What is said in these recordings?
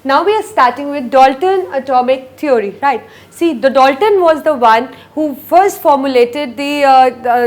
Now we are starting with Dalton atomic theory, right? See, the Dalton was the one who first formulated the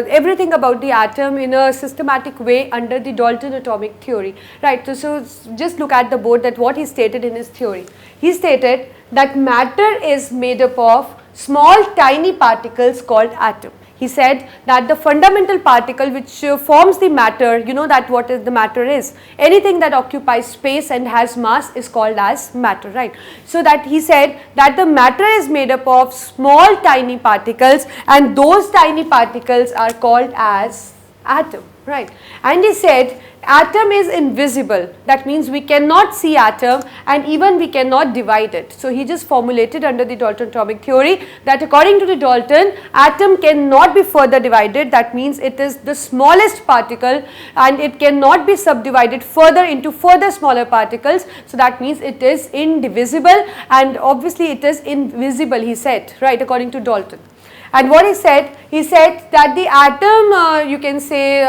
everything about the atom in a systematic way under the Dalton atomic theory, right? So just look at the board that what he stated in his theory. He stated that matter is made up of small tiny particles called atom. He said that the fundamental particle which forms the matter, you know that what is the matter is. Anything that occupies space and has mass is called as matter, right? So that he said that the matter is made up of small tiny particles, and those tiny particles are called as atom, right? And he said atom is invisible, that means we cannot see atom and even we cannot divide it. So he just formulated under the Dalton atomic theory that according to the Dalton, atom cannot be further divided, that means it is the smallest particle and it cannot be subdivided further into further smaller particles. So that means it is indivisible, and obviously it is invisible, he said, right, according to Dalton. And what he said that the atom you can say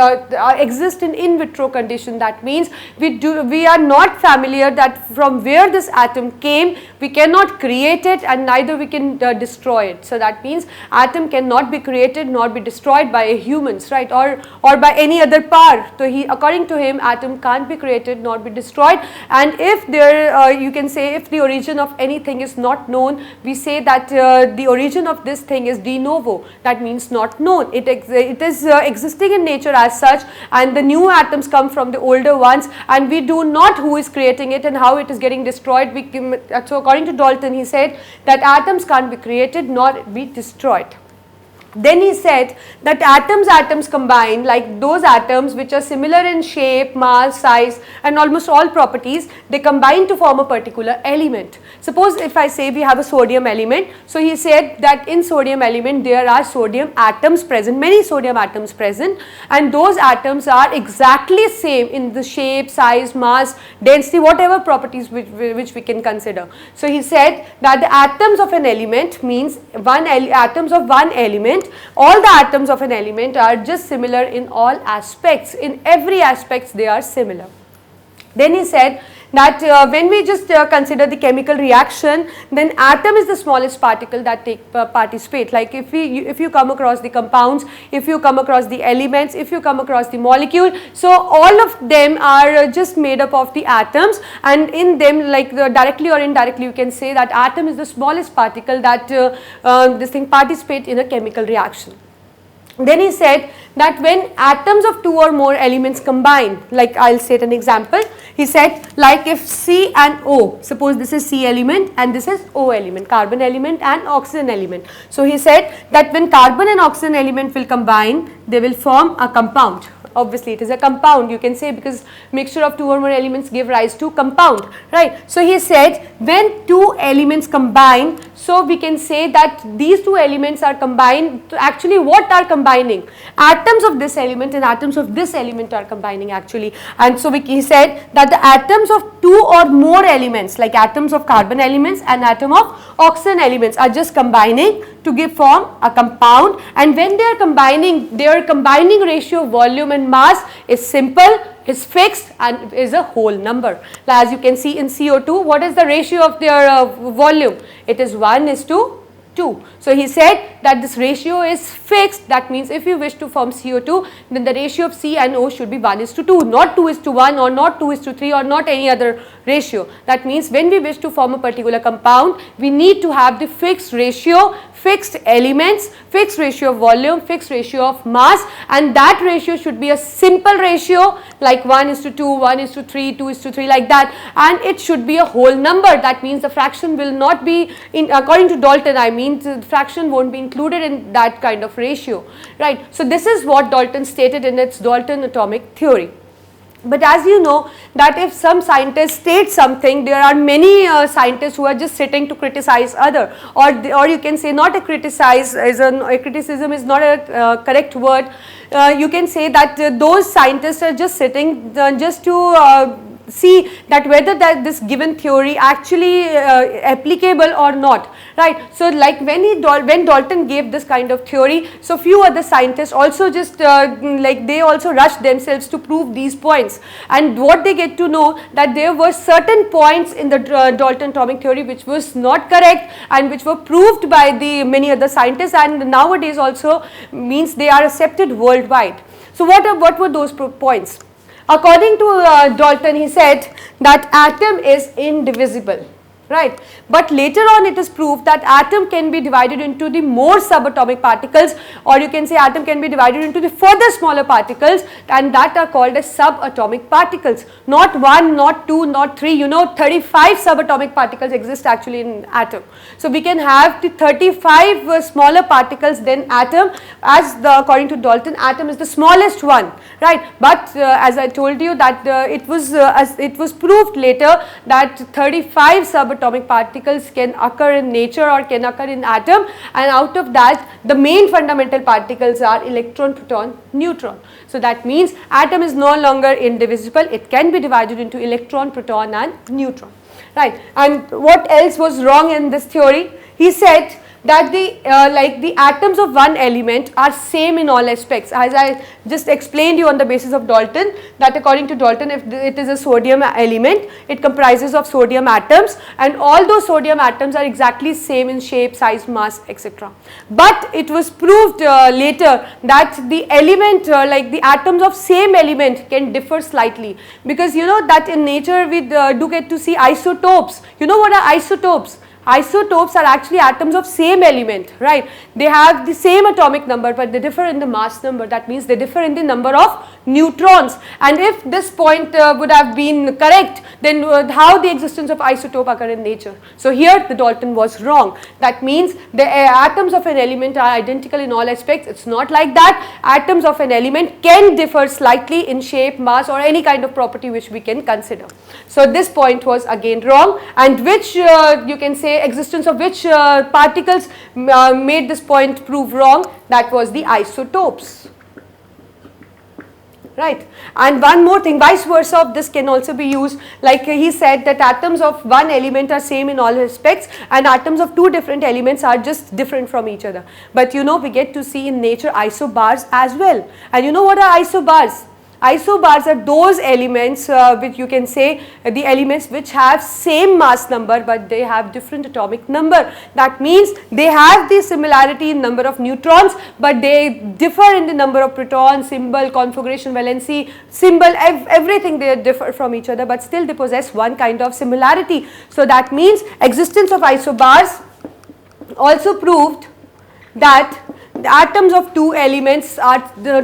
exists in vitro condition. That means we are not familiar that from where this atom came, we cannot create it and neither we can destroy it. So that means atom cannot be created nor be destroyed by humans, right, or by any other power. So according to him, atom can't be created nor be destroyed, and if there you can say if the origin of anything is not known, we say that the origin of this thing is de novo, that means not known. It is existing in nature as such, and the new atoms come from the older ones, and we do not who is creating it and how it is getting destroyed. So according to Dalton, he said that atoms can't be created nor be destroyed. Then he said that atoms combine, like those atoms which are similar in shape, mass, size and almost all properties, they combine to form a particular element. Suppose if I say we have a sodium element, so he said that in sodium element there are sodium atoms present, many sodium atoms present, and those atoms are exactly same in the shape, size, mass, density, whatever properties which we can consider. So he said that the atoms of an element means atoms of one element, all the atoms of an element are just similar in all aspects, in every aspects they are similar. Then he said that when we just consider the chemical reaction, then atom is the smallest particle that participate. Like if you come across the compounds, if you come across the elements, if you come across the molecule, so all of them are just made up of the atoms, and in them, like directly or indirectly, you can say that atom is the smallest particle that this thing participate in a chemical reaction. Then he said that when atoms of two or more elements combine, like I'll state an example, he said like if C and O, suppose this is C element and this is O element, carbon element and oxygen element. So he said that when carbon and oxygen element will combine, they will form a compound. Obviously it is a compound, you can say, because mixture of two or more elements give rise to compound, right. So he said when two elements combine, so we can say that these two elements are combined to actually what are combining? Atoms of this element and atoms of this element are combining actually, and so he said that the atoms of two or more elements, like atoms of carbon elements and atom of oxygen elements, are just combining to form a compound, and when they are combining, their combining ratio of volume and mass is simple, is fixed and is a whole number. As you can see in CO2, what is the ratio of their volume? It is 1:2. So he said that this ratio is fixed, that means if you wish to form CO2, then the ratio of C and O should be 1:2, not 2:1 or not 2:3 or not any other ratio. That means when we wish to form a particular compound, we need to have the fixed ratio, fixed elements, fixed ratio of volume, fixed ratio of mass, and that ratio should be a simple ratio like 1:2, 1:3, 2:3 like that, and it should be a whole number. That means the fraction will not be, according to Dalton, I mean the fraction won't be included in that kind of ratio, right. So this is what Dalton stated in its Dalton atomic theory. But as you know that if some scientist states something, there are many scientists who are just sitting to criticize other, or you can say not a criticize, a criticism is not a correct word. You can say that those scientists are just sitting just to see that whether that this given theory actually applicable or not, right. So like when Dalton gave this kind of theory, so few other scientists also just like they also rushed themselves to prove these points, and what they get to know that there were certain points in the Dalton atomic theory which was not correct and which were proved by the many other scientists, and nowadays also means they are accepted worldwide. So what were those points? According to Dalton, he said that atom is indivisible, right. But later on it is proved that atom can be divided into the more subatomic particles, or you can say atom can be divided into the further smaller particles, and that are called as subatomic particles. Not 1, not 2, not 3, you know 35 subatomic particles exist actually in atom. So we can have the 35 smaller particles than atom, as according to Dalton atom is the smallest one, right. But as I told you that it was proved later that 35 subatomic particles can occur in nature or can occur in atom, and out of that the main fundamental particles are electron, proton, neutron. So that means atom is no longer indivisible, it can be divided into electron, proton and neutron, right. And what else was wrong in this theory? He said that the atoms of one element are same in all aspects, as I just explained you on the basis of Dalton, that according to Dalton, if it is a sodium element, it comprises of sodium atoms, and all those sodium atoms are exactly same in shape, size, mass, etc. But it was proved later that the element like the atoms of same element can differ slightly, because you know that in nature we do get to see isotopes. You know what are isotopes? Isotopes are actually atoms of same element, right. They have the same atomic number but they differ in the mass number, that means they differ in the number of neutrons. And if this point would have been correct, then how the existence of isotope occur in nature? So here the Dalton was wrong. That means the atoms of an element are identical in all aspects. It's not like that. Atoms of an element can differ slightly in shape, mass or any kind of property which we can consider. So this point was again wrong, and which you can say existence of which particles made this point prove wrong, that was the isotopes, right. And one more thing, vice versa of this can also be used, like he said that atoms of one element are same in all respects and atoms of two different elements are just different from each other. But you know we get to see in nature isobars as well, and you know what are isobars? Isobars are those elements which you can say the elements which have same mass number but they have different atomic number. That means they have the similarity in number of neutrons but they differ in the number of protons, symbol, configuration, valency, symbol, everything they differ from each other, but still they possess one kind of similarity. So that means existence of isobars also proved that the atoms of two elements are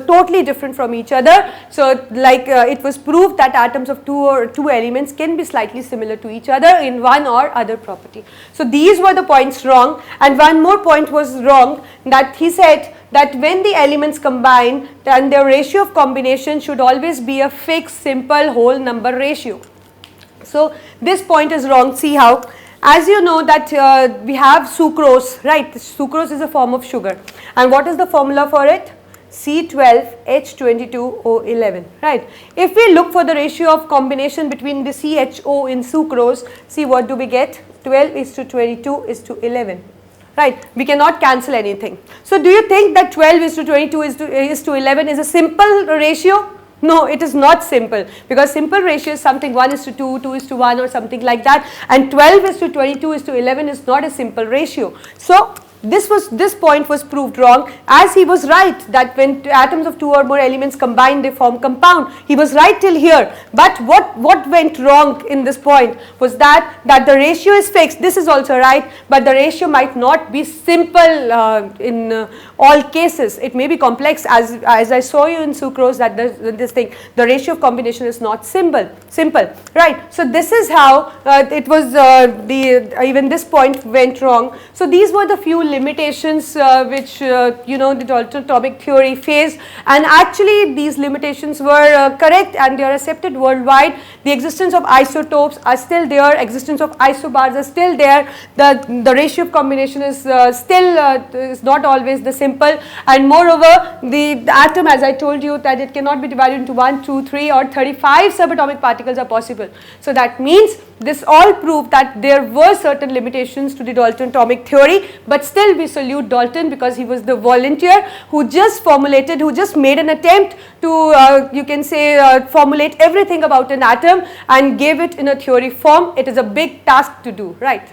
totally different from each other. So like it was proved that atoms of two elements can be slightly similar to each other in one or other property. So these were the points wrong, and one more point was wrong, that he said that when the elements combine, then their ratio of combination should always be a fixed simple whole number ratio. So this point is wrong. See how? As you know that we have sucrose, right? Sucrose is a form of sugar, and what is the formula for it? C12H22O11, right? If we look for the ratio of combination between the CHO in sucrose, see what do we get? 12:22:11, right? We cannot cancel anything. So do you think that 12:22:11 is a simple ratio? No, it is not simple, because simple ratio is something 1:2, 2:1 or something like that, and 12:22:11 is not a simple ratio. So this point was proved wrong, as he was right that when atoms of two or more elements combine they form compound. He was right till here, but what went wrong in this point was that the ratio is fixed. This is also right, but the ratio might not be simple in all cases. It may be complex, as I saw you in sucrose, that the ratio of combination is not simple, right? So this is how it was even this point went wrong. So these were the few limitations which the Dalton atomic theory faced, and actually these limitations were correct and they are accepted worldwide. The existence of isotopes are still there, existence of isobars are still there, the ratio of combination is still is not always the simple, and moreover the atom, as I told you, that it cannot be divided into 1, 2, 3 or 35 subatomic particles are possible. So that means this all proved that there were certain limitations to the Dalton atomic theory, but still we salute Dalton because he was the volunteer who just formulated, who just made an attempt to you can say formulate everything about an atom and gave it in a theory form. It is a big task to do, right?